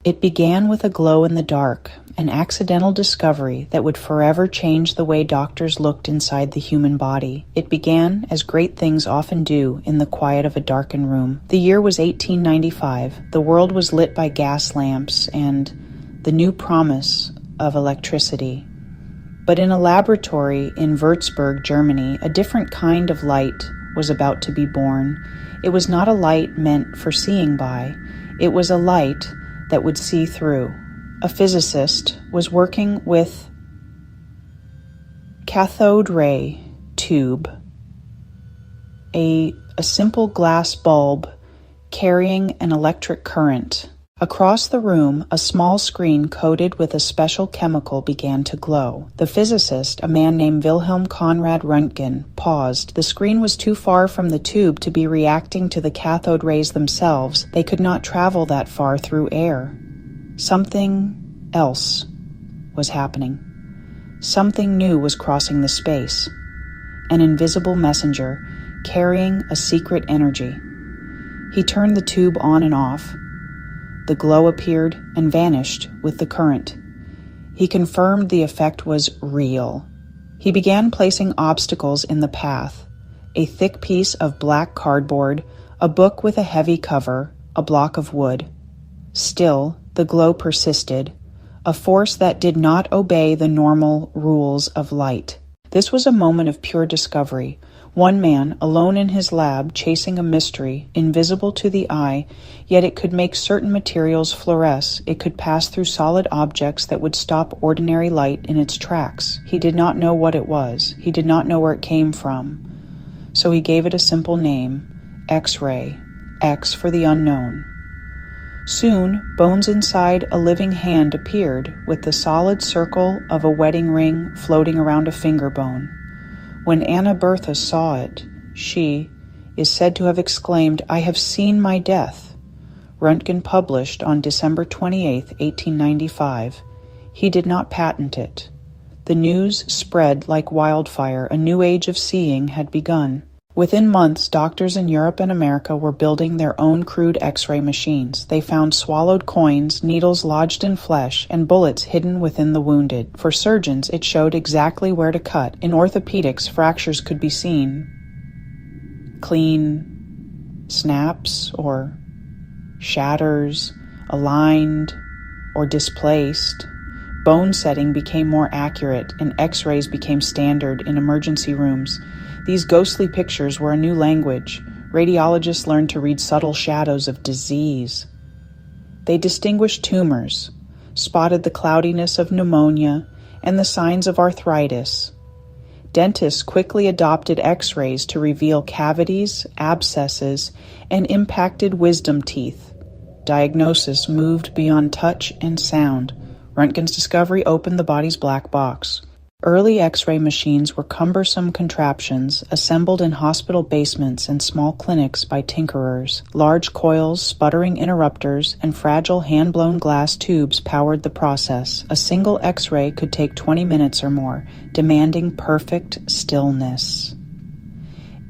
It began with a glow in the dark, an accidental discovery that would forever change the way doctors looked inside the human body. It began, as great things often do, in the quiet of a darkened room. The year was 1895. The world was lit by gas lamps and the new promise of electricity. But in a laboratory in Würzburg, Germany, a different kind of light was about to be born. It was not a light meant for seeing by. It was a light that would see through. A physicist was working with cathode ray tube, a simple glass bulb carrying an electric current. Across the room, a small screen coated with a special chemical began to glow. The physicist, a man named Wilhelm Conrad Röntgen, paused. The screen was too far from the tube to be reacting to the cathode rays themselves. They could not travel that far through air. Something else was happening. Something new was crossing the space. An invisible messenger carrying a secret energy. He turned the tube on and off. The glow appeared and vanished with the current. He confirmed the effect was real. He began placing obstacles in the path: a thick piece of black cardboard, a book with a heavy cover, a block of wood. Still, the glow persisted, a force that did not obey the normal rules of light. This was a moment of pure discovery. One man, alone in his lab, chasing a mystery, invisible to the eye, yet it could make certain materials fluoresce. It could pass through solid objects that would stop ordinary light in its tracks. He did not know what it was. He did not know where it came from. So he gave it a simple name, X-ray, X for the unknown. Soon, bones inside a living hand appeared, with the solid circle of a wedding ring floating around a finger bone. When Anna Bertha saw it, she is said to have exclaimed, "I have seen my death." Röntgen published on December 28, 1895. He did not patent it. The news spread like wildfire. A new age of seeing had begun. Within months, doctors in Europe and America were building their own crude X-ray machines. They found swallowed coins, needles lodged in flesh, and bullets hidden within the wounded. For surgeons, it showed exactly where to cut. In orthopedics, fractures could be seen. Clean snaps or shatters, aligned or displaced. Bone setting became more accurate, and X-rays became standard in emergency rooms. These ghostly pictures were a new language. Radiologists learned to read subtle shadows of disease. They distinguished tumors, spotted the cloudiness of pneumonia, and the signs of arthritis. Dentists quickly adopted X-rays to reveal cavities, abscesses, and impacted wisdom teeth. Diagnosis moved beyond touch and sound. Röntgen's discovery opened the body's black box. Early X-ray machines were cumbersome contraptions assembled in hospital basements and small clinics by tinkerers. Large coils, sputtering interrupters, and fragile hand-blown glass tubes powered the process. A single X-ray could take 20 minutes or more, demanding perfect stillness.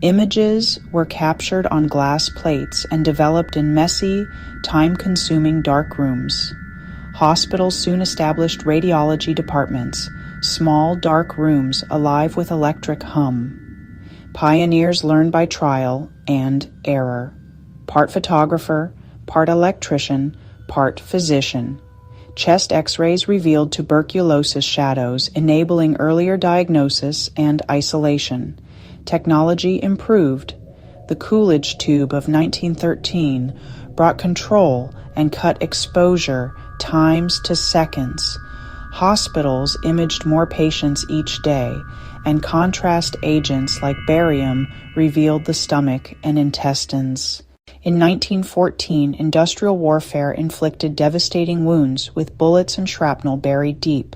Images were captured on glass plates and developed in messy, time-consuming dark rooms. Hospitals soon established radiology departments, small, dark rooms alive with electric hum. Pioneers learned by trial and error. Part photographer, part electrician, part physician. Chest X-rays revealed tuberculosis shadows, enabling earlier diagnosis and isolation. Technology improved. The Coolidge tube of 1913 brought control and cut exposure times to seconds. Hospitals imaged more patients each day, and contrast agents like barium revealed the stomach and intestines. In 1914, industrial warfare inflicted devastating wounds with bullets and shrapnel buried deep.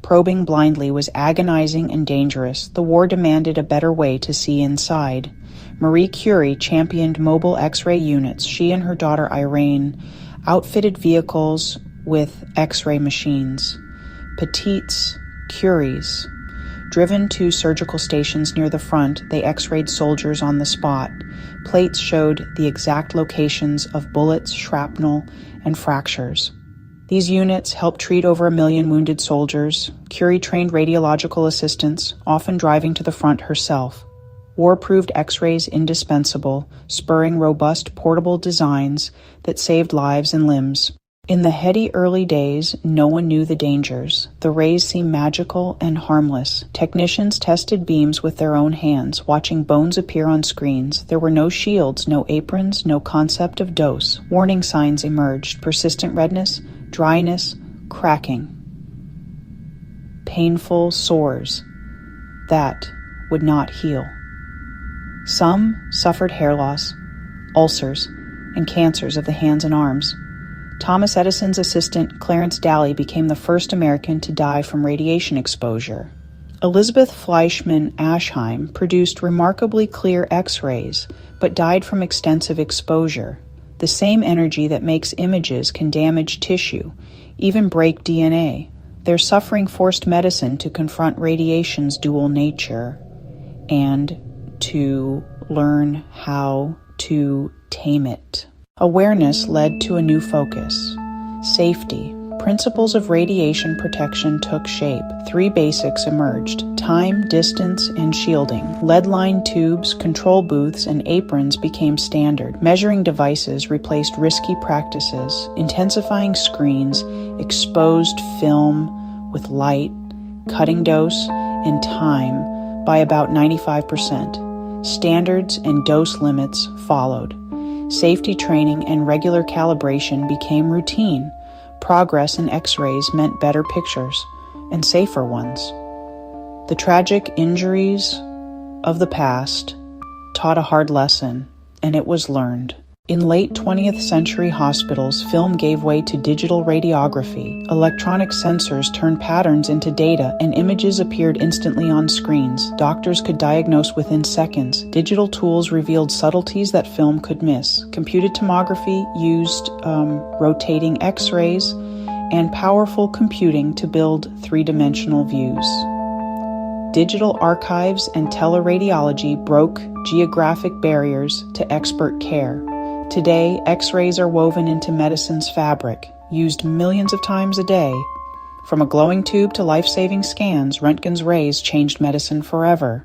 Probing blindly was agonizing and dangerous. The war demanded a better way to see inside. Marie Curie championed mobile X-ray units. She and her daughter Irene outfitted vehicles with X-ray machines. Petites Curies. Driven to surgical stations near the front, they X-rayed soldiers on the spot. Plates showed the exact locations of bullets, shrapnel, and fractures. These units helped treat over 1 million wounded soldiers. Curie trained radiological assistants, often driving to the front herself. War proved X-rays indispensable, spurring robust portable designs that saved lives and limbs. In the heady early days, no one knew the dangers. The rays seemed magical and harmless. Technicians tested beams with their own hands, watching bones appear on screens. There were no shields, no aprons, no concept of dose. Warning signs emerged: persistent redness, dryness, cracking. Painful sores that would not heal. Some suffered hair loss, ulcers, and cancers of the hands and arms. Thomas Edison's assistant, Clarence Daly, became the first American to die from radiation exposure. Elizabeth Fleischmann Aschheim produced remarkably clear X-rays, but died from extensive exposure. The same energy that makes images can damage tissue, even break DNA. Their suffering forced medicine to confront radiation's dual nature and to learn how to tame it. Awareness led to a new focus. Safety. Principles of radiation protection took shape. 3 basics emerged: time, distance, and shielding. Lead-lined tubes, control booths, and aprons became standard. Measuring devices replaced risky practices. Intensifying screens exposed film with light, cutting dose, and time by about 95%. Standards and dose limits followed. Safety training and regular calibration became routine. Progress in X-rays meant better pictures and safer ones. The tragic injuries of the past taught a hard lesson, and it was learned. In late 20th century hospitals, film gave way to digital radiography. Electronic sensors turned patterns into data, and images appeared instantly on screens. Doctors could diagnose within seconds. Digital tools revealed subtleties that film could miss. Computed tomography used rotating X-rays and powerful computing to build three-dimensional views. Digital archives and teleradiology broke geographic barriers to expert care. Today, X-rays are woven into medicine's fabric, used millions of times a day. From a glowing tube to life-saving scans, Röntgen's rays changed medicine forever.